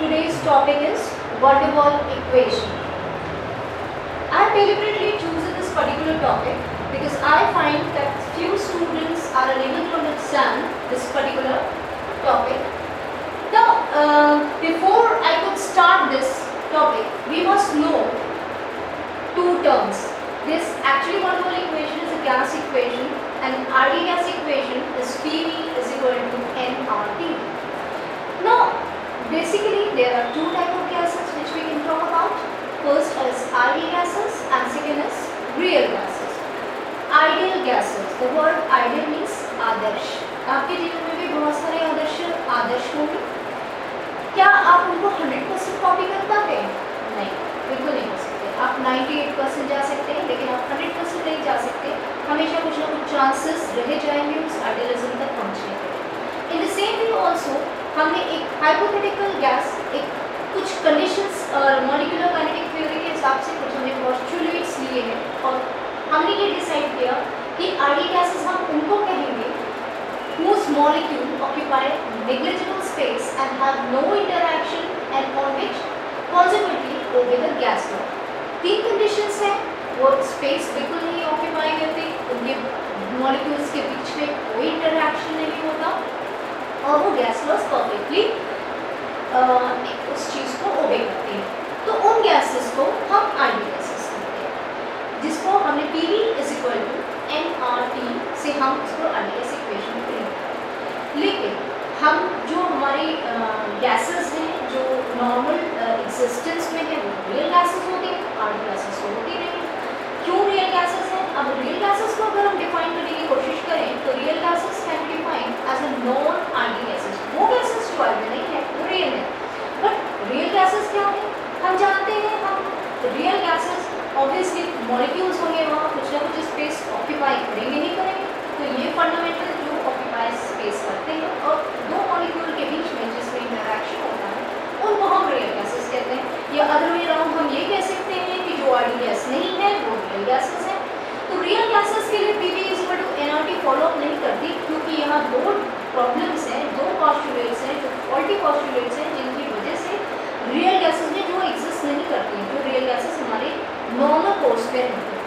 Today's topic is van der Waals equation. I have deliberately chosen this particular topic because I find that few students are unable to understand this particular topic. Now, before I could start this topic, we must know two terms. This actually van der Waals equation is a gas equation, and RD gas equation is PV is equal to nRT. Now, basically there are two types of gases which we can talk about. First is ideal gases and second is real gases. Ideal gases, the word ideal means आदर्श. आपके जीवन में भी बहुत सारे आदर्श होंगे. क्या आप उनको 100% कॉपी कर पाते हैं? नहीं, बिल्कुल नहीं कर सकते. आप 98% जा सकते हैं, लेकिन आप 100% नहीं जा सकते. हमेशा कुछ ना कुछ चांसेस रह जाएंगे उस आइडियलिज्म तक पहुंचने के. In the same way also हमने एक हाइपोथेटिकल गैस, एक कुछ कंडीशंस और मॉलिक्यूलर काइनेटिक थ्योरी के हिसाब से कुछ हमने पोस्टुलेट्स लिए हैं और हमने ये डिसाइड किया कि आइडियल गैसेस हम उनको कहेंगे whose molecule occupy negligible space and have no interaction and on which consequently obey the gas law. तीन कंडीशंस हैं. वो स्पेस बिल्कुल नहीं ऑक्यूपाई करते, उनके मॉलिक्यूल्स के बीच में कोई इंटरैक्शन नहीं होता और वो गैस लॉज परफेक्टली उस चीज़ को ओबे करते हैं. तो उन गैसेस को हम आइडियल गैसेस कहते हैं, जिसको हमने PV is equal to nRT से हम इसको आइडियल गैस इक्वेशन करेंगे. लेकिन हम जो हमारी गैसेस हैं जो नॉर्मल एग्जिस्टेंस में है वो रियल गैसेस होती हैं, आइडियल गैसेस होती नहीं. क्यों रियल गैसेस हैं? अब रियल गैसेस को अगर हम डिफाइन करने की कोशिश करें तो real gases can be defined as a non ideal gases. वो गैसेस जो आइडियल नहीं है वो रियल है. बट रियल गैसेस क्या है? हम जानते हैं हम रियल गैसेस ऑब्वियसली मॉलिक्यूल्स होंगे, वहाँ कुछ ना कुछ स्पेस ऑक्यूपाई करेंगे ही करेंगे. तो ये फंडामेंटल जो ऑक्यूपाई स्पेस करते हैं और दो मॉलिक्यूल के बीच में जिसमें इंटरैक्शन होता है उनको हम रियल गैसेस कहते हैं. या अदर वे अराउंड हम ये कह सकते हैं कि जो आइडियल गैस नहीं है वो रियल गैसेस है. तो रियल गैसेस के लिए PV is equal to nRT follow up नहीं करती, क्योंकि यहाँ दो प्रॉब्लम्स हैं, दो पॉस्टुलेट्स हैं जो फॉल्टी पॉस्टुलेट्स हैं जिनकी वजह से रियल गैसेस में जो एग्जिस्ट नहीं करती, जो रियल गैसेस हमारे नॉर्मल कोर्स पे रहते हैं.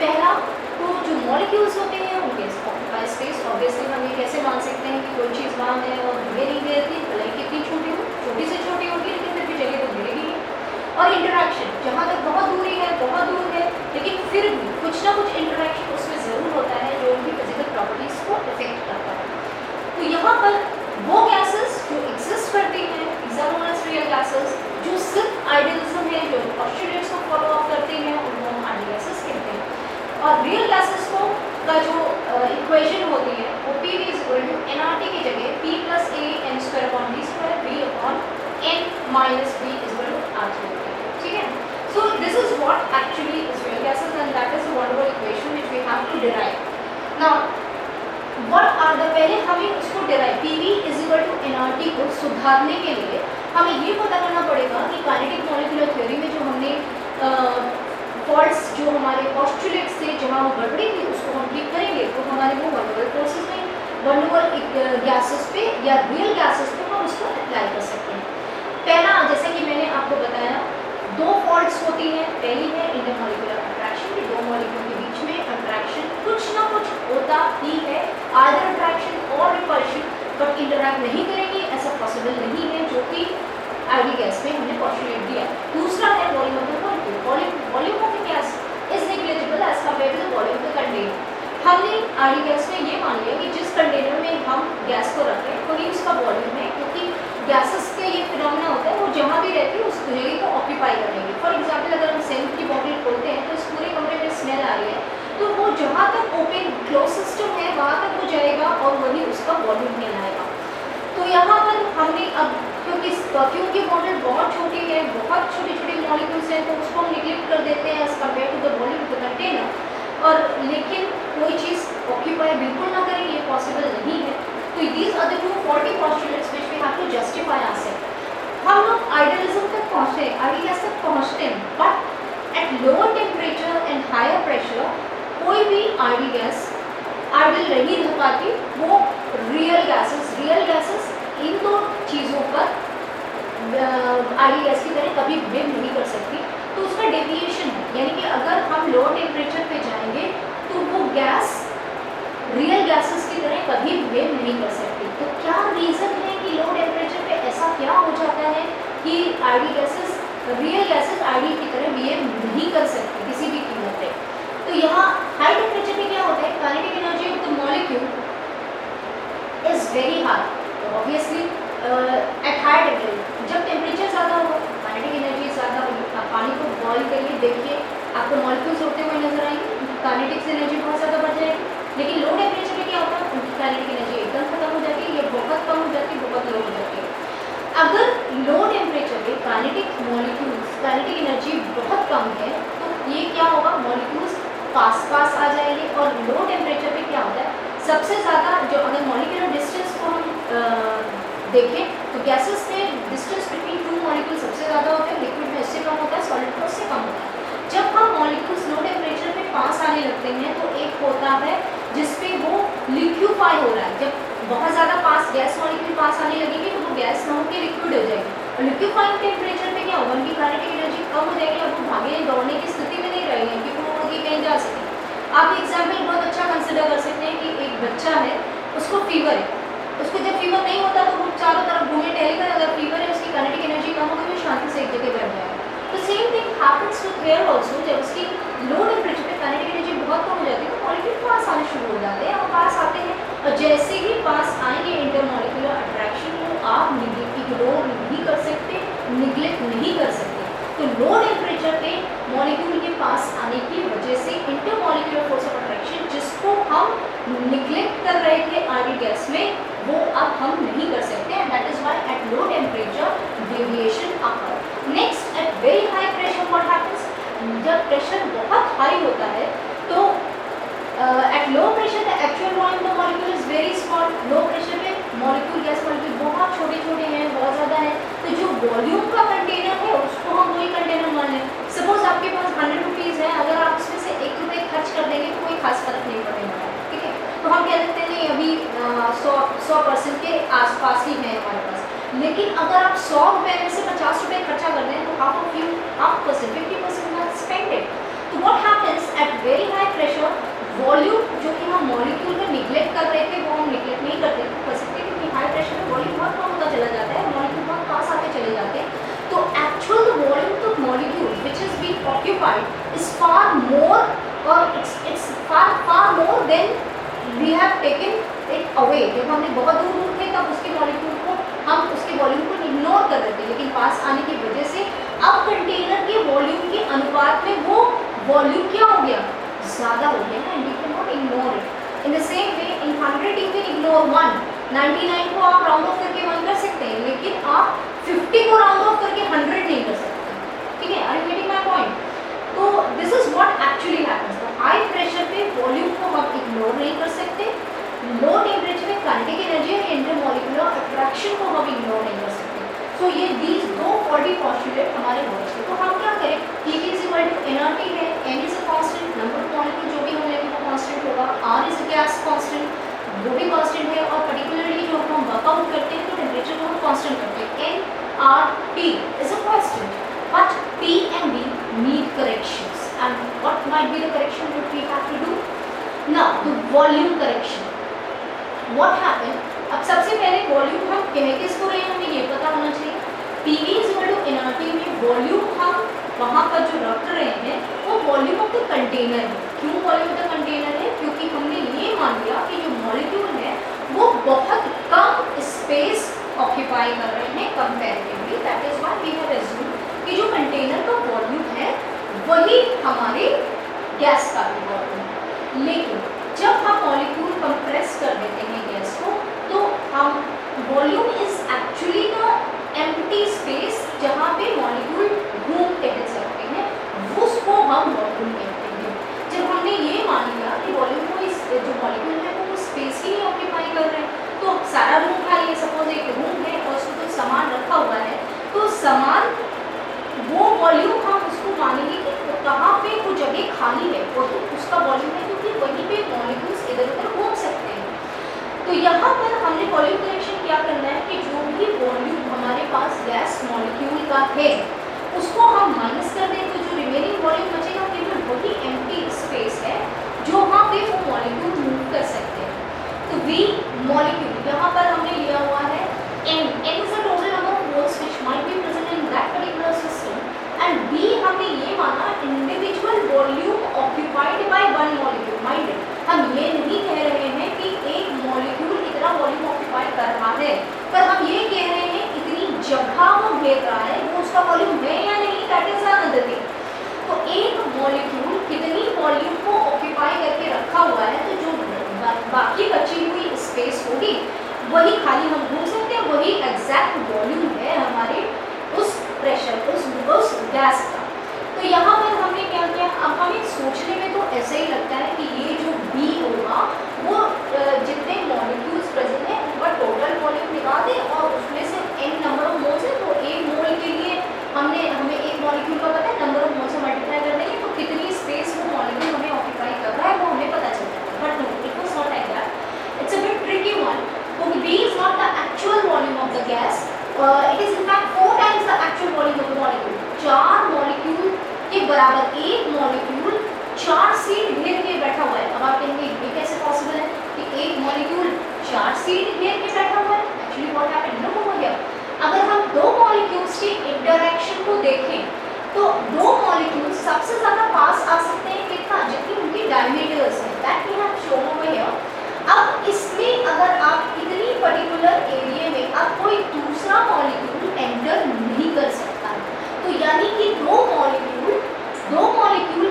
पहला तो जो मॉलिक्यूल्स होते हैं उनके ऑक्यूपाई स्पेस ऑब्वियसली हम ये कैसे मान सकते हैं कि कोई चीज़ वहाँ है और धीरे नहीं गिरती, भले ही कितनी छोटी हो, छोटी से छोटी होगी लेकिन फिर भी जगह तो गिरेगी है. और इंटरैक्शन जहाँ तक बहुत दूरी है, बहुत दूर है, लेकिन फिर भी कुछ ना कुछ इंटरैक्शन उसमें ज़रूर होता है जो उनकी फिजिकल प्रॉपर्टीज़ को इफेक्ट करता है. तो यहाँ पर वो गैसेस जो एग्जिस्ट करती हैं रियल गैसेस, जो सिर्फ आइडियलिज्म है, जो पोस्टुलेट्स को फॉलो अप करते हैं उनको हम आइडियल गैसेस कहते हैं. और रियल गैसेस को का जो इक्वेशन होती है वो PV is equal to nRT की जगह P plus A n square upon D square B upon n minus B is equal to R3 होती है. ठीक है. So this is what actually is real gases and that is the van der Waals equation which we have to derive. Now what are the, पहले हमें उसको derive PV is equal to nRT को सुधारने के लिए हमें ये पता करना पड़ेगा कि काइनेटिक मॉलिक्यूलर थ्योरी में जो हमने फॉल्ट्स जो हमारे पोस्टुलेट्स थे जहाँ वो गड़बड़ी थी उसको हम ठीक करेंगे तो हमारे वो van der Waals प्रोसेस में van der Waals गैसेस पे या रियल गैसेस पे हम उसको अप्लाई कर सकते हैं. पहला जैसे कि मैंने आपको बताया दो फॉल्ट्स होती हैं. पहली है इंटरमॉलिक्यूलर अट्रैक्शन की, दो मॉलिक्यूल के बीच में अट्रैक्शन कुछ ना कुछ होता ही है, आइदर अट्रैक्शन और रिपल्शन, बट इंटरैक्ट नहीं करेंगे ऐसा पॉसिबल नहीं है, जो कि आइडियल गैस में हमने पोस्टुलेट दिया. दूसरा है volume of the molecule. Volume of the gas is negligible as compare to the volume of the container. हमने आइडियल गैस में ये मान लिया कि जिस कंटेनर में हम गैस को रख रहे हैं वही उसका वॉल्यूम है, क्योंकि गैसेस का ये फिनोमेना होता है वो जहाँ भी रहती है उस जगह को ऑक्यूपाई करेंगे. फॉर एग्जाम्पल अगर हम सेंट की बॉटल खोलते हैं तो इस पूरे कमरे में स्मेल आ रही है तो वो जहाँ तक ओपन क्लोज सिस्टम है वहाँ तक वो जाएगा और वही उसका वॉल्यूम कहलाएगा. तो यहाँ पर हमने अब क्योंकि परफ्यूम की बॉटल बहुत छोटी है, बहुत छोटी छोटी मॉलिक्यूल्स हैं, तो उसको हम निगलेक्ट कर देते हैं as compare to the volume of the container. और लेकिन कोई चीज़ ऑक्यूपाई बिल्कुल ना करें ये पॉसिबल नहीं है. तो these are the two faulty postulates which we have to justify ourselves. हम लोग आइडियलिज्म तक पहुँचते हैं, आइडियल गैस तक पहुँचते हैं, but at lower temperature and higher pressure कोई भी आइडियल गैस आइडियल नहीं रह पाती. वो रियल गैसेस इन दो चीज़ों पर आइडियल गैस की तरह कभी बिहेव नहीं कर सकती, तो उसका डेविएशन है, यानी कि अगर हम लो टेम्परेचर पे जाएंगे तो वो गैस रियल गैसेस की तरह कभी बिहेव नहीं कर सकती। तो क्या रीज़न है कि लो टेम्परेचर पे ऐसा क्या हो जाता है कि ideal gases real gases ideal की तरह बिहेव नहीं कर सकती किसी भी कीमत पे? तो यहाँ हाई टेम्परेचर पे क्या होता है, kinetic energy of the molecule is very high. Obviously at high temperature जब टेम्परेचर ज़्यादा होगा काइनेटिक एनर्जी ज़्यादा होगी। आप पानी को बॉईल करिए, देखिए आपको मॉलिक्यूल्स होते हुए नजर आएंगे, काइनेटिक्स एनर्जी बहुत ज़्यादा बढ़ जाएगी। लेकिन लो टेम्परेचर पे क्या होता है, उनकी काइनेटिक एनर्जी एकदम खत्म हो जाती है, ये बहुत कम हो जाती है, बहुत लो हो जाती है। अगर लो टेम्परेचर पे काइनेटिक मॉलिक्यूल्स काइनेटिक एनर्जी बहुत कम है तो ये क्या होगा, मॉलिक्यूल्स पास पास आ जाएंगे। और लो टेम्परेचर पे क्या होता है, सबसे ज़्यादा जो अगर मॉलिक्यूलर डिस्टेंस को हम देखें तो गैसेस में डिस्टेंस बिटवीन टू मॉलिक्यूल सबसे ज़्यादा होता है, लिक्विड में इससे कम होता है, सॉलिड में उससे कम होता है। जब हम मॉलिक्यूल्स लो टेम्परेचर पे पास आने लगते हैं तो एक होता है जिसपे वो लिक्विफाई हो रहा है। जब बहुत ज़्यादा पास गैस मॉलिक्यूल पास आने लगेगी तो वो गैस ना होकर लिक्विड हो जाएगी। और लिक्विफाइंग टेम्परेचर पे क्या होगा, उनकी काइनेटिक एनर्जी कम हो जाएगी और वो भागने दौड़ने की स्थिति में नहीं रहेंगे क्योंकि वो उनकी कहीं जा सके। आप एग्जाम्पल बहुत अच्छा कंसिडर कर सकते हैं कि एक बच्चा है, उसको फीवर है, उसको जब फीवर नहीं होता तो वो चारों तरफ घूमे टहलेगा, अगर फीवर है उसकी काइनेटिक एनर्जी कम होगी, वो शांति से एक जगह बैठ जाएगा। तो same thing happens with air also, जब उसकी लो टेम्परेचर पे काइनेटिक एनर्जी बहुत कम हो जाती है तो मॉलिक्यूल पास आने शुरू हो जाते हैं और पास आते हैं, और जैसे ही पास आएंगे इंटरमॉलिक्यूलर अट्रैक्शन को आप इग्नोर नहीं कर सकते, निग्लेक्ट नहीं कर सकते। तो लो टेम्परेचर पे मॉलिक्यूल के पास आने की वजह से इंटरमॉलिक्यूलर फोर्स ऑफ अट्रैक्शन जिसको हम निग्लेक्ट कर रहे थे आइडियल गैस में, वो अब हम नहीं कर सकते, and that is why at low temperature deviation occur. Next, at very high pressure what happens, जब प्रेशर बहुत हाई होता है तो at low pressure the actual volume of molecule is very small. Low pressure पे molecule gas molecule बहुत छोटे छोटे हैं, बहुत ज़्यादा है, तो जो वॉल्यूम का कंटेनर है उसको हम वही कंटेनर मान लें। सपोज आपके पास 100 रुपीज़ है, अगर आप उसमें से 1 रुपये खर्च कर देंगे तो कोई खास फर्क नहीं पड़ेगा, ठीक है। तो हम कह देते हैं नहीं अभी 100% के आसपास ही है हमारे पास। लेकिन अगर आप 100 रुपये में से 50 रुपये खर्चा कर दें तो हाफ परसेंट 50% स्पेंडेड। तो what happens at very high pressure, volume जो कि हम मॉलिक्यूल में निग्लेक्ट कर रहे थे वो हम निग्लेक्ट नहीं कर सकते क्योंकि हाई प्रेशर में वॉल्यूम बहुत कम होता चला जाता है, मॉलिक्यूल बहुत पास आते चले जाते हैं। तो actual volume of molecule which is being occupied is far more, और it's far more than we have taken it away. जब हमने बहुत दूर दूर थे तब उसके मॉलिक्यूल को हम उसके वॉल्यूम को इग्नोर कर रहे थे, लेकिन पास आने की वजह से अब कंटेनर के वॉल्यूम के अनुपात में वो वॉल्यूम क्या हो गया, ज़्यादा हो गया ना, and you can not ignore it. In the same way in 100 you can ignore 1, 99 को आप राउंड ऑफ करके 1 कर सकते हैं, लेकिन आप 50 को राउंड ऑफ करके 100 नहीं कर सकते, ठीक है। Are you getting my point? तो this is what actually happens. तो हाई प्रेशर पे वॉल्यूम को हम इग्नोर नहीं कर सकते, लो टेम्परेचर में काइनेटिक एनर्जी और इंटरमॉलिक्यूलर अट्रैक्शन को हम इग्नोर नहीं कर सकते। सो ये दीज दो बॉडी पॉस्टुलेट हमारे वर्ड्स के। तो हम क्या करें, P is equal to energy है, N is a constant, number of molecule जो भी हम लेंगे वो कांस्टेंट होगा, R is a gas constant वो भी कांस्टेंट है, और पर्टिकुलरली जो हम वर्कआउट करते हैं तो टेम्परेचर को हम कांस्टेंट करते हैं। nRT is a constant, but P and D need corrections, and what might be the correction that we have to do? Now the volume correction. What happened? अब सबसे पहले वॉल्यूम हम कह किसको रहे हैं, हमें ये पता होना चाहिए। PV is equal to NRT में वॉल्यूम हम वहाँ पर जो रख रहे हैं वो वॉल्यूम ऑफ द कंटेनर है। क्यों वॉल्यूम ऑफ द कंटेनर है? क्योंकि हमने ये मान लिया कि जो मॉलिक्यूल है वो बहुत कम स्पेस ऑक्यूपाई कर रहे हैं comparatively, that is why we have assumed कि जो कंटेनर का वॉल्यूम है वही हमारे गैस का भी वॉल्यूम है। लेकिन जब हम मॉलिक्यूल कंप्रेस कर देते हैं गैस को तो हम volume is actually the empty space जहाँ पे मॉलिक्यूल घूम टहल सकते हैं, उसको हम वॉल्यूम कहते हैं। जब हमने ये मान लिया कि वॉल्यूम को इस जो मॉलिक्यूल है वो स्पेस ही नहीं ऑक्यूपाई कर रहे हैं, तो सारा रूम खाली है, सपोज एक रूम है और उसमें कुछ सामान रखा हुआ है, तो सामान वो वॉल्यूम हम उसको मानेंगे कि कहाँ पे वो जगह खाली है वही उसका वॉल्यूम है, क्योंकि वहीं पे मॉलिक्यूल्स इधर उधर घूम सकते हैं। तो यहाँ पर हमने वॉल्यूम करेक्शन क्या करना है कि जो भी वॉल्यूम हमारे पास गैस मॉलिक्यूल का है उसको हम माइनस कर दें तो जो रिमेनिंग वॉल्यूम बचेगा केवल वही एम्प्टी स्पेस है जो वहाँ पे वो मॉलिक्यूल मूव कर सकते हैं। तो V मॉलिक्यूल यहाँ पर हमने लिया हुआ है N is the total number of moles which might be present in that particular system and B हमने ये माना individual volume occupied by one molecule। Mind हम ये नहीं कह रहे हैं कि एक मॉलिक्यूल इतना वॉल्यूम ऑक्यूपाई कर रहा है, पर हम ये कह रहे हैं इतनी जगह वो घेर रहा है, वो उसका वॉल्यूम है या नहीं, दैट इज अनदर थिंग। तो एक मॉलिक्यूल कितनी वॉल्यूम को ऑक्यूपाई करके रखा हुआ है, तो जो बाकी बची हुई स्पेस होगी वही खाली हम ढूंढ सकते हैं, वही एग्जैक्ट वॉल्यूम है हमारे उस प्रेशर उस गैस का। तो यहाँ पर हमने क्या किया, अब हमें सोचने में तो ऐसा ही लगता है कि ये जो B होगा वो जितने मॉलिक्यूल्स प्रेजेंट है उनका टोटल वॉल्यूम निकाल दें और उसमें से n नंबर ऑफ मोल्स है, तो एक मोल के लिए हमें एक मॉलिक्यूल का पता है, नंबर ऑफ मोल से मल्टीप्लाई कर देंगे तो कितनी स्पेस वो मॉलिक्यूल हमें ऑक्यूपाई कर रहा है वो हमें पता चल जाएगा। But no, it was not like that, it's a bit tricky one. B is not the actual volume of the gas, it is in fact 4 times the actual volume of the molecule। 4 molecule के बराबर एक molecule 4 seat घेर के बैठा हुआ है। अब आप कहेंगे ये कैसे पॉसिबल है कि एक मॉलिक्यूल 4 सीट घेर के बैठा हुआ है? Actually what happened, look over here, अगर हम दो मॉलिक्यूल्स के इंटरैक्शन को देखें तो दो मॉलिक्यूल सबसे ज्यादा पास आ सकते हैं कितना, जबकि उनकी डायमीटर्स है, that we have shown over here. अब इसमें अगर आप इतनी पर्टिकुलर एरिया में अब कोई दूसरा मॉलिक्यूल एंटर नहीं कर सकता है, तो यानी कि दो मॉलिक्यूल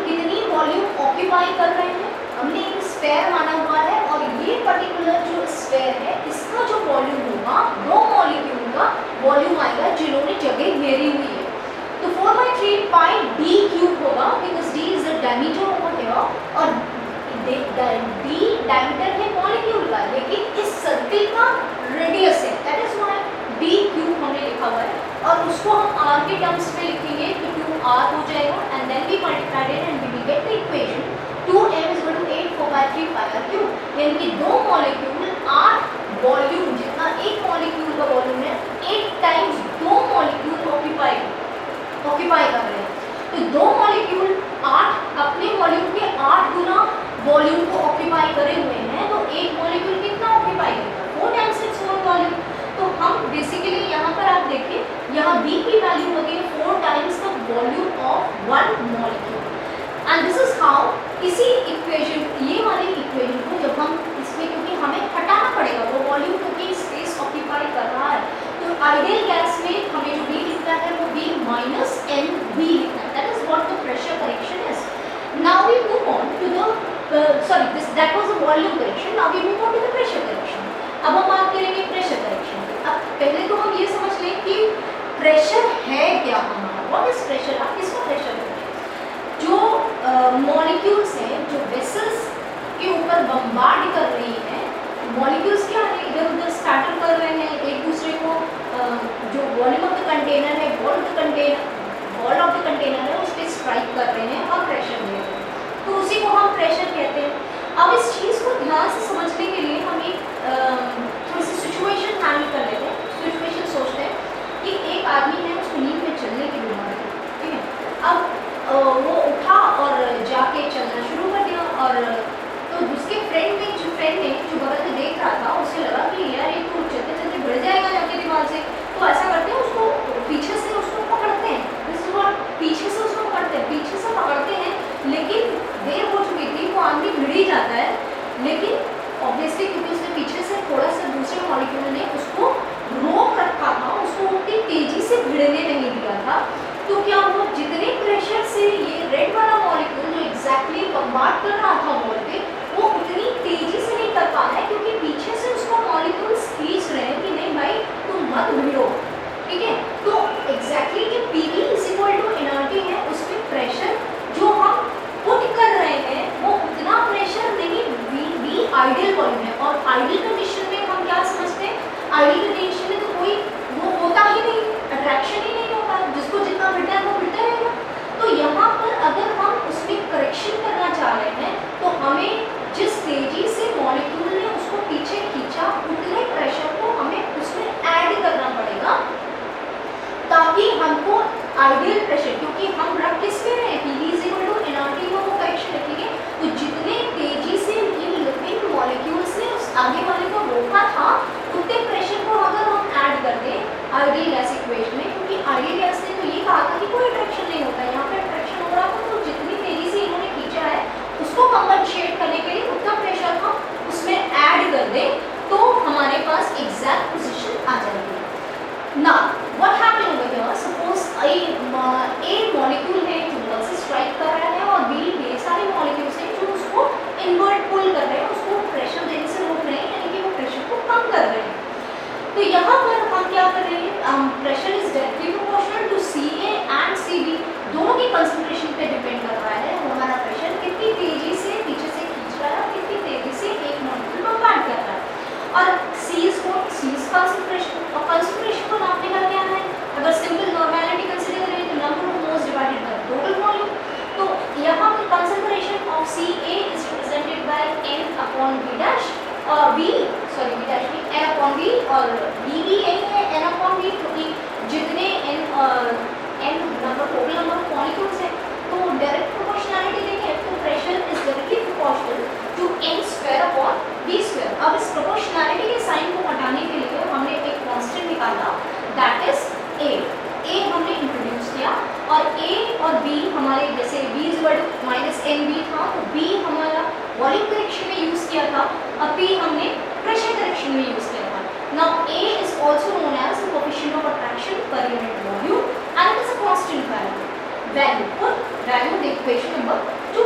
कितनी वॉल्यूम ऑक्यूपाई कर रहे हैं, हमने एक स्फेयर माना हुआ है और ये पर्टिकुलर जो स्फेयर है इसका जो वॉल्यूम होगा दो मॉलिक्यूल का वॉल्यूम आएगा जिन्होंने जगह घेरी हुई है। तो 4/3 पाई d क्यूब होगा because d is the diameter over here और d डायमीटर है मॉलिक्यूल का, लेकिन इस सर्किल का रेडियस है, that is why d cube हमने लिखा हुआ है और उसको हम r के टर्म्स में लिखेंगे तो 2r हो जाएगा and then we multiply it and we will get the equation 2m is equal to 8 4/3 pi r cube. यानी कि दो मॉलिक्यूल 8 वॉल्यूम जितना एक मॉलिक्यूल का वॉल्यूम है 8 टाइम्स दो मॉलिक्यूल ऑक्यूपाई कर रहे हैं। तो दो मॉलिक्यूल 8 अपने वॉल्यूम के 8 गुना वॉल्यूम को ऑक्यूपाई करे हुए हैं, तो एक मॉलिक्यूल कितना ऑक्यूपाई करेगा 4 टाइम्स इट्स ओन वॉल्यूम। तो हम बेसिकली यहाँ पर आप देखिए यहाँ B की वैल्यू होती है 4 times the volume of one molecule and this is how इसी इक्वेशन ये वाली इक्वेशन को जब हम इसमें क्योंकि हमें हटाना पड़ेगा वो वॉल्यूम क्योंकि स्पेस ऑक्यूपाई कर रहा है, तो आइडियल गैस में हमें जो B लिखना है वो B minus NB लिखना है, that is what the pressure correction is. Now we move on to the that was the volume correction, now we move on to the pressure correction। अब हम बात करेंगे प्रेशर करेक्शन की। अब पहले तो हम ये समझ लें कि प्रेशर है क्या हमारा, व्हाट इज प्रेशर, आप किसको प्रेशर करेंगे। जो मॉलिक्यूल्स हैं जो वेसल्स के ऊपर बम्बार्ड कर रही हैं, मॉलिक्यूल्स क्या है इधर उधर स्कैटर कर रहे हैं एक दूसरे को, जो वॉल्यूम ऑफ द कंटेनर है वॉल ऑफ द कंटेनर है उस पर स्ट्राइक कर रहे हैं और प्रेशर दे रहे हैं, तो उसी को हम प्रेशर कहते हैं। अब इस चीज़ को ध्यान से समझने के लिए हम एक थोड़ी सी सिचुएशन हैंडल कर लेते हैं। सिचुएशन सोचते हैं कि एक आदमी है उसको नींद में चलने की बीमारी है, ठीक है। अब वो उठा और जाके चलना शुरू कर दिया और तो उसके फ्रेंड ने जो बगल में देख रहा था उसे लगा कि यार ये तो चलते चलते बढ़ जाएगा जाके दीवार से, तो ऐसा करते हैं उसको पीछे से उसको पकड़ते हैं, पीछे से उसको पकड़ते हैं लेकिन देर हो चुकी थी, वो आदमी भिड़ ही जाता है, लेकिन ऑब्वियसली क्योंकि उसने पीछे से थोड़ा सा दूसरे मॉलिक्यूल ने उसको रोक रखा था, उसको उतनी तेजी से भिड़ने नहीं दिया था, तो क्या हुआ जितने प्रेशर से ये रेड वाला मॉलिक्यूल जो एग्जैक्टली बम्बार्ड कर रहा था वॉल पे वो उतनी तेजी से नहीं कर पा रहा है क्योंकि पीछे से आइडियल गैस इक्वेशन में, क्योंकि आइडियल गैस ने तो ये कहा था कि कोई अट्रैक्शन नहीं होता है, यहाँ पे अट्रैक्शन हो रहा था, तो जितनी तेजी से इन्होंने खींचा है उसको कंपनसेट करने के लिए उतना प्रेशर हम उसमें ऐड कर दें तो हमारे पास एग्जैक्ट पोजीशन आ जाएगी। ना what happen over here, suppose A molecule है जो बॉल से स्ट्राइक कर रहा है और बी ढेर सारे मॉलिक्यूल्स हैं जो उसको इनवर्ट पुल कर रहे हैं, उसको प्रेशर देने से रोक रहे हैं, यानी कि वो प्रेशर को कम कर रहे हैं। तो यहाँ पर हम क्या कर रहे हैं, pressure is directly proportional to CA and CB, दोनों की कंसंट्रेशन पे डिपेंड कर रहा है हमारा प्रेशर कितनी तेजी से पीछे से खींच रहा है और कितनी तेजी से एक मॉलिक्यूल बम्बार्ड कर रहा है। और C इज कंसंट्रेशन, और कंसंट्रेशन को नापने का क्या है, अगर सिंपल नॉर्मेलिटी कंसीडर करें तो number of moles divided by total volume, तो यहाँ पर concentration of CA is represented by N/V dash और B डैश भी N/V और B भी यही है N/V, क्योंकि जितने N number total number of molecules है, तो डायरेक्ट प्रोपोर्शनैलिटी देखें तो pressure is directly proportional to N²/V²। अब इस प्रोपोर्शनैलिटी के साइन को हटाने के लिए हमने एक कांस्टेंट निकाला, दैट इज A हमने इंट्रोड्यूस किया, और A और B हमारे जैसे B -NV था तो B हमारा वॉल्यूम करेक्शन में यूज किया था और P हमने प्रेशर करेक्शन में यूज किया था। Now A is also known as the coefficient of attraction per unit volume and it is a constant value the equation number 2।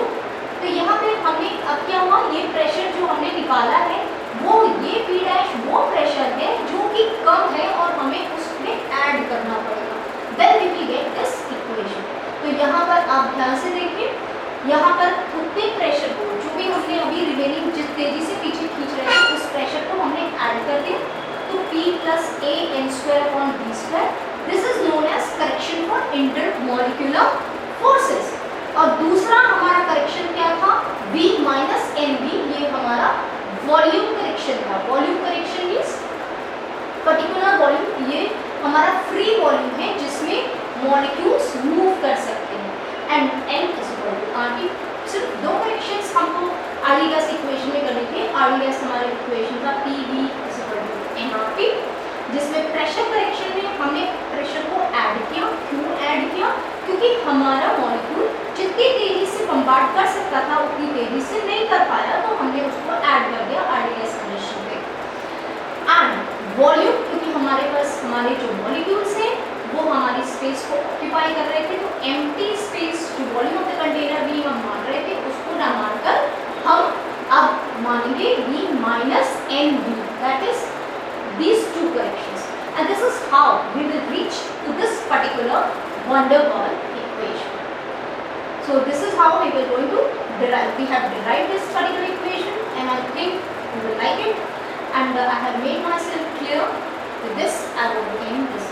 तो यहाँ पे हमने अब क्या हुआ, ये प्रेशर जो हमने निकाला है वो ये P डैश वो प्रेशर है जो कि कम है और हमें उसमें ऐड करना पड़ेगा, then we will get this equation. तो यहाँ पर आप ध्यान से देखिए, यहाँ पर उतने प्रेशर को जो भी हमने अभी रिमेनिंग जिस तेजी से पीछे खींच रहे हैं उस प्रेशर को हमने ऐड कर दिया, तो P + A N²/V², this is known as correction for intermolecular forces. और दूसरा हमारा करेक्शन क्या था, V - NV, ये हमारा वॉल्यूम करेक्शन था। Volume correction means particular volume, ये हमारा फ्री वॉल्यूम है जिसमें मॉलिक्यूल्स मूव कर सकते हैं, एंड N = RT। सिर्फ दो करेक्शंस हमको आइडियल गैस इक्वेशन में करने थे। आइडियल गैस हमारे इक्वेशन था PV = nRT, जिसमें प्रेशर करेक्शन में हमने प्रेशर को ऐड किया। क्यों ऐड किया, क्योंकि हमारा मॉलिक्यूल जितनी तेजी से बम्बार्ड कर सकता था उतनी तेजी से नहीं कर पाया, तो हमने उसको ऐड कर दिया आइडियल गैस कंडीशन पे। एंड वॉल्यूम, क्योंकि हमारे पास हमारे जो मॉलिक्यूल्स हैं वो हमारी स्पेस को ऑक्यूपाई कर रहे थे, तो एम्प्टी स्पेस जो वॉल्यूम ऑफ द कंटेनर भी हम मान रहे थे उसको ना मानकर हम अब मानेंगे V - NV, that is these two corrections, and this is how we will reach to this particular van der Waals equation. So this is how we were going to derive. We have derived this particular equation and I think you will like it, and I have made myself clear. With this I will end this